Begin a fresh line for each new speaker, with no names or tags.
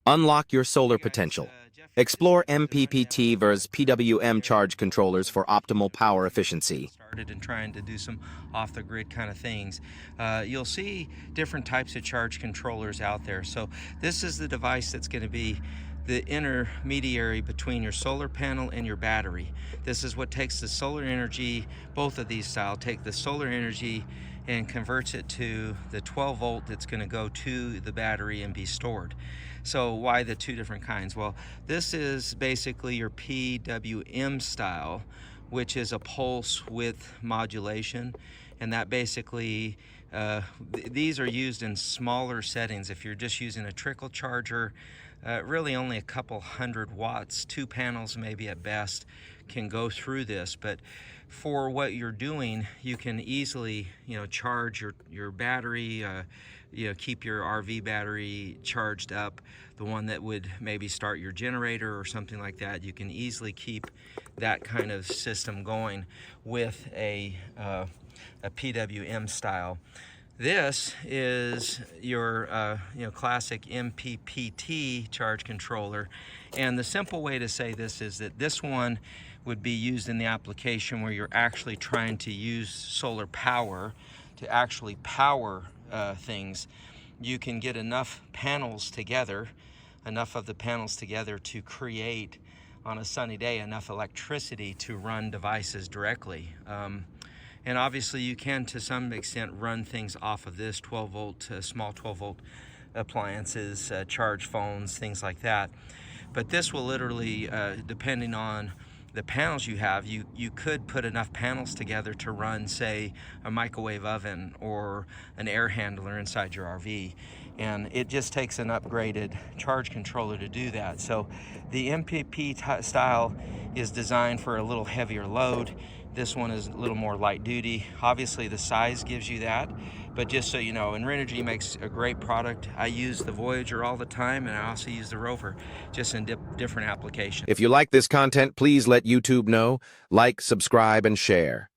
Unlock your solar potential. Explore MPPT versus PWM charge controllers for optimal power efficiency.
Started and trying to do some off-the-grid kind of things. You'll see different types of charge controllers out there. So this is the device that's going to be the intermediary between your solar panel and your battery. This is what takes the solar energy, both of these style, take the solar energy and converts it to the 12 volt that's going to go to the battery and be stored. So why the two different kinds? Well, this is basically your PWM style, which is a pulse width modulation, and that basically these are used in smaller settings. If you're just using a trickle charger, really only a couple hundred watts, 2 panels maybe at best, can go through this. But for what you're doing, you can easily, charge your battery, keep your RV battery charged up, the one that would maybe start your generator or something like that. You can easily keep that kind of system going with a PWM style. This is your classic MPPT charge controller, and the simple way to say this is that this one would be used in the application where you're actually trying to use solar power to actually power things. You can get enough panels together, enough of the panels together to create, on a sunny day, enough electricity to run devices directly. And obviously you can, to some extent, run things off of this 12 volt, small 12 volt appliances, charge phones, things like that. But this will literally, depending on the panels you have, you could put enough panels together to run, say, a microwave oven or an air handler inside your RV. And it just takes an upgraded charge controller to do that. So the MPP style is designed for a little heavier load. This one is a little more light duty. Obviously the size gives you that, but just so you know, Enrenergy makes a great product. I use the Voyager all the time, and I also use the Rover, just in different applications.
If you like this content, please let YouTube know, like, subscribe, and share.